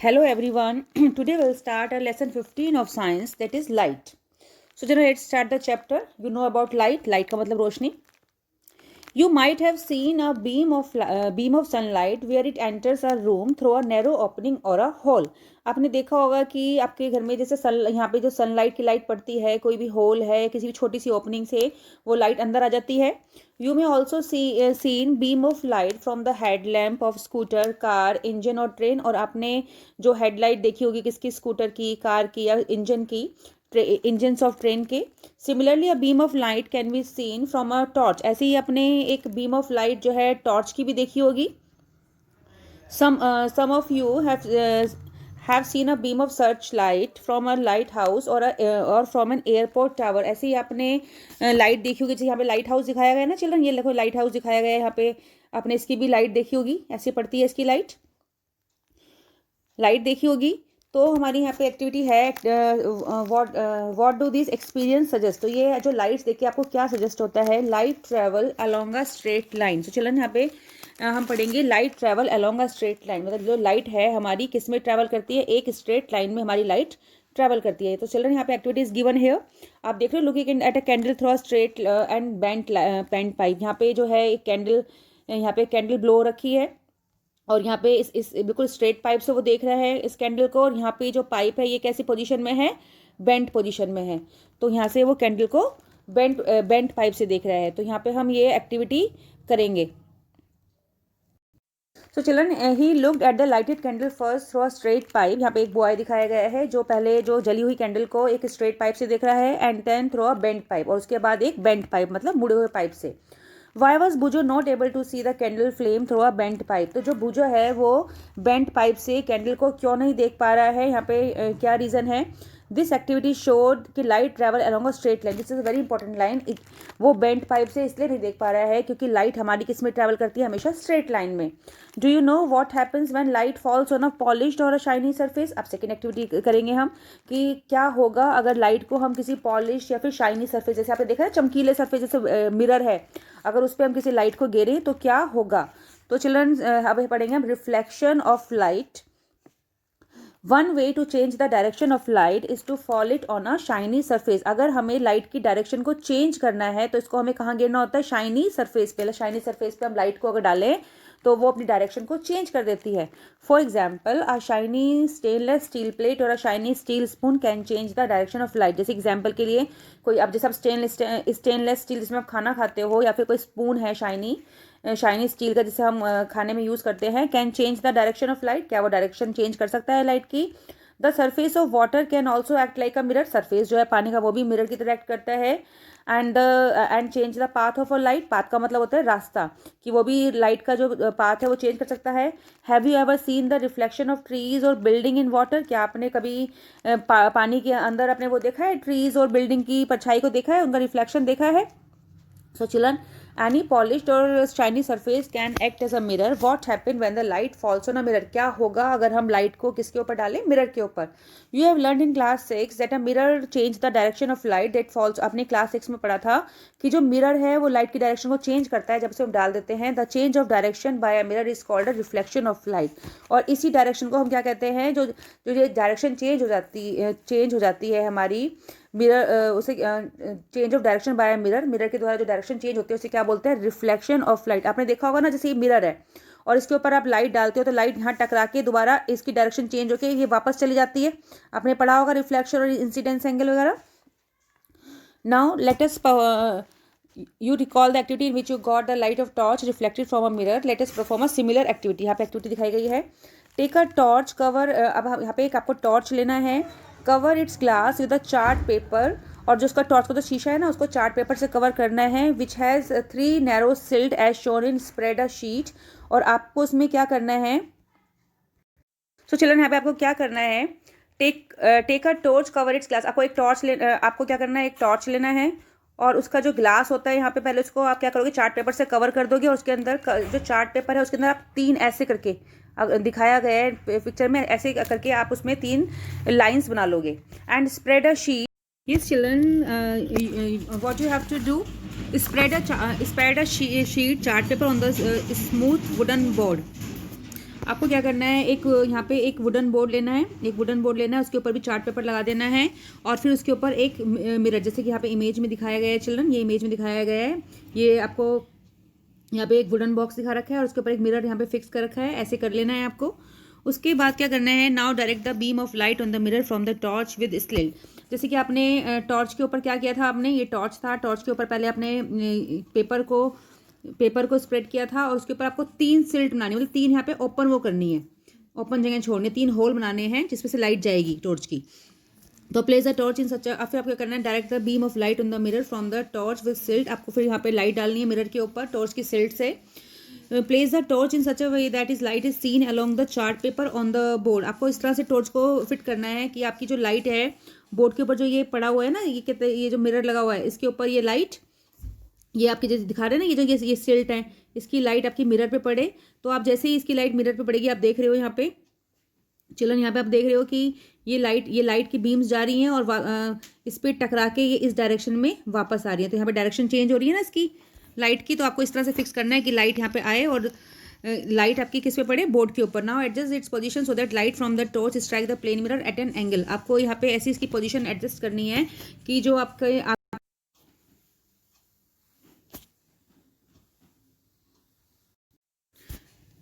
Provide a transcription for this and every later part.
Hello everyone. Today we'll start our lesson 15 of science, that is light. So chalo let's start the chapter. You know about light. Light का मतलब रोशनी. You might have seen a beam of sunlight where it enters a room through a narrow opening or a hole. आपने देखा होगा कि आपके घर में जैसे यहाँ पे जो सनलाइट की लाइट पड़ती है, कोई भी होल है, किसी भी छोटी सी ओपनिंग से वो लाइट अंदर आ जाती है. You may also seen beam of light from the headlamp of scooter, car, engine और ट्रेन. और आपने जो हेडलाइट देखी होगी किसकी, स्कूटर की, कार की या इंजन की, इंजन्स ऑफ ट्रेन के. Similarly a beam of light can be seen from a torch. ऐसे ही अपने एक बीम ऑफ लाइट जो है टॉर्च की भी देखी होगी. some of you have seen a beam of searchlight from a lighthouse or from an airport tower. ऐसे ही आपने लाइट देखी होगी. जैसे यहाँ पे लाइट हाउस दिखाया गया है ना चिल्ड्रन, ये देखो लाइट हाउस दिखाया गया है यहाँ पे. आपने इसकी भी लाइट देखी होगी, ऐसे पड़ती है इसकी लाइट देखी होगी. तो हमारी यहाँ पे एक्टिविटी है what do this experience suggest. तो ये जो लाइट्स देखिए आपको क्या सजेस्ट होता है. Light travel along a straight line. तो चलन यहाँ पे हम पढ़ेंगे light travel along a straight line. मतलब जो लाइट है हमारी किस में ट्रेवल करती है, एक स्ट्रेट लाइन में हमारी लाइट ट्रेवल करती है. तो चिल्ड्रन यहाँ पे एक्टिविटीज गिवन है. आप देख रहे हो looking at a candle through a straight and bent pipe. यहाँ पे जो है एक कैंडल, यहाँ पे कैंडल ब्लो रखी है और यहाँ पे इस बिल्कुल स्ट्रेट पाइप से वो देख रहा है इस कैंडल को. और यहाँ पे जो पाइप है ये कैसी पोजीशन में है, बेंट पोजीशन में है. तो यहाँ से वो कैंडल को बेंट पाइप से देख रहा है. तो यहाँ पे हम ये एक्टिविटी करेंगे. So children he looked at the lighted candle first through a straight pipe. यहाँ पे एक बॉय दिखाया गया है जो पहले जो जली हुई कैंडल को एक स्ट्रेट पाइप से देख रहा है and then through a bent pipe, और उसके बाद एक बेंट पाइप मतलब मुड़े हुए पाइप से. Why was Boojho not able to see the candle flame through a bent pipe. तो जो बुजो है वो बेंट पाइप से कैंडल को क्यों नहीं देख पा रहा है, यहाँ पे क्या रीज़न है. दिस एक्टिविटी शोड कि light travel along a straight line. This is a very important line. वो बेंट पाइप से इसलिए नहीं देख पा रहा है क्योंकि लाइट हमारी किस में ट्रेवल करती है, हमेशा स्ट्रेट लाइन में. Do you know what happens when light falls on a polished और अ शाइनी सरफेस. अब सेकेंड एक्टिविटी करेंगे हम कि क्या होगा अगर लाइट को हम किसी पॉलिश या फिर शाइनी सरफेस, जैसे आपने देखा है चमकीले सरफेस जैसे मिरर है, अगर उस पर हम किसी लाइट को गिरे तो क्या होगा. तो चिल्ड्रन अब पढ़ेंगे हम reflection of light. One way to change the direction of light is to fall it on a shiny surface. अगर हमें लाइट की डायरेक्शन को चेंज करना है तो इसको हमें कहाँ गिरना होता है, शाइनी सरफेस पे. शाइनी सरफेस पे हम लाइट को अगर डालें तो वो अपनी डायरेक्शन को चेंज कर देती है. For example a shiny stainless steel plate और a shiny steel spoon can change the direction of light. जैसे एग्जाम्पल के लिए कोई, अब जैसे आप स्टेनलेस स्टील जिसमें आप खाना खाते हो, या फिर कोई स्पून है शाइनी स्टील का जिसे हम खाने में यूज़ करते हैं, can change the direction of light. क्या वो डायरेक्शन चेंज कर सकता है लाइट की. The surface of water can also act like a mirror. Surface जो है पानी का वो भी मिरर की तरह एक्ट करता है. And change the path of a light. Path का मतलब होता है रास्ता, कि वो भी लाइट का जो पाथ है वो चेंज कर सकता है. Have you ever seen the reflection of trees और बिल्डिंग इन वाटर. क्या आपने कभी पानी के अंदर अपने वो देखा है, ट्रीज और बिल्डिंग की परछाई को देखा है, उनका रिफ्लेक्शन देखा है. So children, any polished or shiny surface can act as a mirror. What happen when the light falls on a mirror? क्या होगा अगर हम लाइट को किसके ऊपर डालें, मिरर के ऊपर. You have learned in class 6 that a mirror change the direction of light that falls. आपने क्लास 6 में पढ़ा था कि जो मिरर है वो लाइट की डायरेक्शन को चेंज करता है जब से हम डाल देते हैं. The change of direction by a mirror is called a reflection of light. और इसी डायरेक्शन को हम क्या कहते हैं, जो ये डायरेक्शन चेंज हो जाती है हमारी मिरर, उसे change of direction by mirror, mirror के द्वारा जो डायरेक्शन चेंज होती है उसे क्या बोलते हैं, रिफ्लेक्शन ऑफ लाइट. आपने देखा होगा ना, जैसे ये मिरर है और इसके ऊपर आप लाइट डालते हो तो लाइट यहाँ टकरा के दोबारा इसकी डायरेक्शन चेंज होकर ये वापस चली जाती है. आपने पढ़ा होगा रिफ्लेक्शन और इंसिडेंस एंगल वगैरह. Now let us you recall the activity in which you got the light of torch reflected from a mirror. Let us perform a similar activity. यहाँ पे एक्टिविटी दिखाई गई है. Take a torch cover. अब यहाँ पे एक आपको टॉर्च लेना है. Cover its glass with a chart paper. और जो उसका टॉर्च का जो शीशा है ना उसको चार्ट पेपर से कवर करना है. Which has 3 narrow slits as shown in spread a sheet. और आपको उसमें क्या करना है. सो चिल्ड्रन यहाँ पे आपको क्या करना है, take a torch cover its glass. आपको एक टॉर्च आपको क्या करना है, एक टॉर्च लेना है और उसका जो ग्लास होता है यहाँ पे पहले उसको आप क्या करोगे, चार्ट पेपर से कवर कर दोगे. और उसके अंदर जो चार्ट पेपर है उसके अंदर आप 3 ऐसे करके दिखाया गया है पिक्चर में, ऐसे करके आप उसमें 3 लाइंस बना लोगे. And spread a sheet. Yes children, what you have to do, spread a sheet chart paper on the smooth wooden board. आपको क्या करना है, एक यहाँ पे एक वुडन बोर्ड लेना है, एक वुडन बोर्ड लेना है, उसके ऊपर भी चार्ट पेपर लगा देना है और फिर उसके ऊपर एक मिरर, जैसे कि यहाँ पे इमेज में दिखाया गया है चिल्ड्रन, ये इमेज में दिखाया गया है, ये आपको यहाँ पे एक वुडन बॉक्स दिखा रखा है और उसके ऊपर एक मिरर यहाँ पे फिक्स कर रखा है, ऐसे कर लेना है आपको। उसके बाद क्या करना है, now direct the beam of light on the mirror from the torch with slit. जैसे कि आपने टॉर्च के ऊपर क्या किया था, आपने ये टॉर्च था, टॉर्च के ऊपर पहले आपने पेपर को स्प्रेड किया था और उसके ऊपर आपको 3 सिल्ट बनानी, मतलब 3 यहाँ पे ओपन वो करनी है, ओपन जगह छोड़नी, 3 होल बनाने हैं जिसमें से लाइट जाएगी टॉर्च की। तो प्लेस द टॉर्च इन सच फिर आपको क्या करना है, direct the beam of light on the mirror from the torch with silt. आपको फिर यहाँ पे लाइट डालनी है मिरर के ऊपर टॉर्च की सिल्ट से। Place the torch in such a way that is light is seen along the chart paper on the board. आपको इस तरह से टॉर्च को फिट करना है कि आपकी जो लाइट है बोर्ड के ऊपर, जो ये पड़ा हुआ है ना, ये कहते हैं, ये जो मिरर लगा हुआ है इसके ऊपर ये लाइट, ये आपके जैसे दिखा रहे हैं ना, ये जो ये सिल्ट है, इसकी लाइट आपकी मिरर पे पड़े। तो आप जैसे ही इसकी लाइट मिरर पे पड़ेगी, आप देख रहे हो यहाँ पे चिल्ड्रन, यहाँ पे आप देख रहे हो कि ये लाइट की बीम्स जा रही हैं और इस पर टकरा के ये इस डायरेक्शन में वापस आ रही है। तो यहाँ पे डायरेक्शन चेंज हो रही है ना इसकी लाइट की। तो आपको इस तरह से फिक्स करना है कि लाइट यहाँ पे आए और लाइट आपकी किस पे पड़े, बोर्ड के ऊपर। Now adjust its position so that light from the torch strike the plane mirror at an angle. आपको यहाँ पे ऐसी इसकी पोजीशन एडजस्ट करनी है कि जो आपके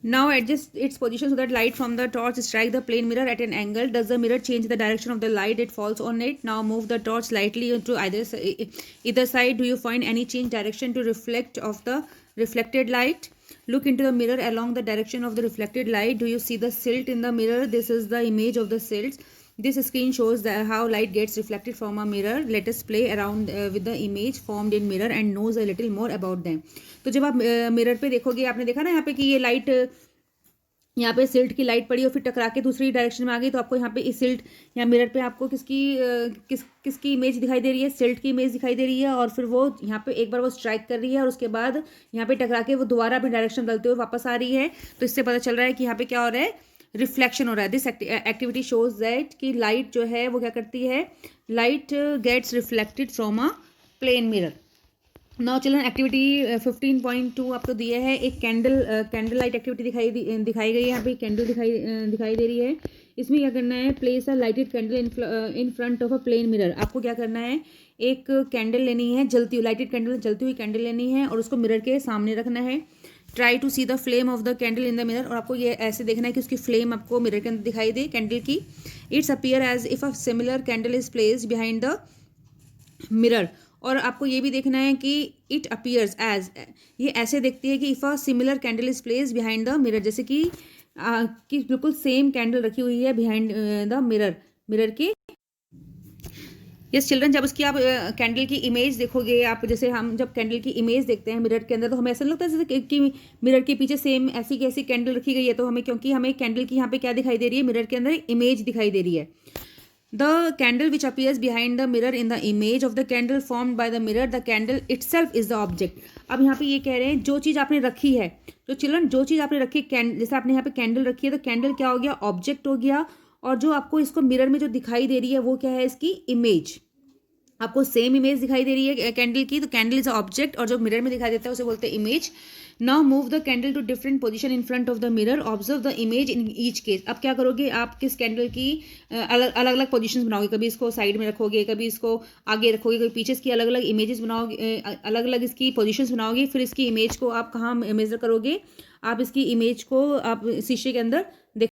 Now adjust its position so that light from the torch strike the plane mirror at an angle. Does the mirror change the direction of the light it falls on it? Now move the torch slightly to either side. Do you find any change direction to reflect of the reflected light? Look into the mirror along the direction of the reflected light. Do you see the silt in the mirror? This is the image of the silts. This screen shows how light gets reflected from a mirror. Let us play around with the image formed in mirror and knows a little more about them. तो जब आप mirror पे देखोगे, आपने देखा ना यहाँ पे कि ये लाइट, यहाँ पे सिल्ट की लाइट पड़ी और फिर टकरा के दूसरी डायरेक्शन में आ गई। तो आपको यहाँ पे इस सिल्ट या मिरर पे आपको किसकी इमेज दिखाई दे रही है, सिल्ट की इमेज दिखाई दे रही है। और फिर वो यहाँ पे एक बार वो स्ट्राइक कर रही है और उसके बाद यहाँ पे टकरा के वो दोबारा अपनी डायरेक्शन बदलते हुए वापस आ रही है। तो इससे पता चल रहा है कि यहाँ पे क्या हो रहा है, रिफ्लेक्शन हो रहा है। दिस एक्टिविटी शोज दैट कि लाइट जो है वो क्या करती है, light gets reflected from a plane mirror. Now children activity 15.2 आपको दिया है, एक कैंडल लाइट एक्टिविटी दिखाई गई है। यहाँ पे कैंडल दिखाई दे रही है। इसमें क्या करना है, place a lighted candle in front of a plane mirror. आपको क्या करना है, एक कैंडल लेनी है, लाइटेड कैंडल, जलती हुई कैंडल लेनी है और उसको मिरर के सामने रखना है। Try to see the flame of the candle in the mirror. और आपको ये ऐसे देखना है कि उसकी फ्लेम आपको मिरर के अंदर दिखाई दे कैंडल की। Its appear as if a similar candle is placed behind the mirror. और आपको ये भी देखना है कि इट अपीयर्स एज, ये ऐसे देखती है कि if a similar candle is place behind the mirror, जैसे कि बिल्कुल सेम कैंडल रखी हुई है बिहाइंड द मिरर के। यस चिल्ड्रन, जब उसकी आप कैंडल की इमेज देखोगे, आप जैसे हम जब कैंडल की इमेज देखते हैं मिरर के अंदर, तो हमें ऐसा लगता है जैसे कि मिरर के पीछे सेम ऐसी की ऐसी कैंडल रखी गई है। तो हमें, क्योंकि हमें कैंडल की यहाँ पे क्या दिखाई दे रही है, मिरर के अंदर इमेज दिखाई दे रही है। The candle which appears behind the mirror in the image of the candle formed by the mirror, the candle itself is the object. अब यहाँ पे ये कह रहे हैं, जो चीज़ आपने रखी है, तो चिल्ड्रन जो चीज़ आपने रखी है, जैसे आपने यहाँ पे कैंडल रखी है, तो कैंडल क्या हो गया, ऑब्जेक्ट हो गया। और जो आपको इसको मिरर में जो दिखाई दे रही है वो क्या है, इसकी इमेज। आपको सेम इमेज दिखाई दे रही है कैंडल की, तो कैंडल इज ऑब्जेक्ट और जो मिरर में दिखाई देता है उसे बोलते हैं image. Now move the candle to different position in front of the mirror, observe the image in each case. अब क्या करोगे, आप किस कैंडल की अलग अलग पोजीशंस बनाओगे, कभी इसको साइड में रखोगे, कभी इसको आगे रखोगे, कभी पीछे इसकी अलग अलग इमेजेस बनाओगे, अलग अलग इसकी पोजीशंस बनाओगे। फिर इसकी इमेज को आप कहाँ मेजर करोगे, आप इसकी इमेज को आप शीशे के अंदर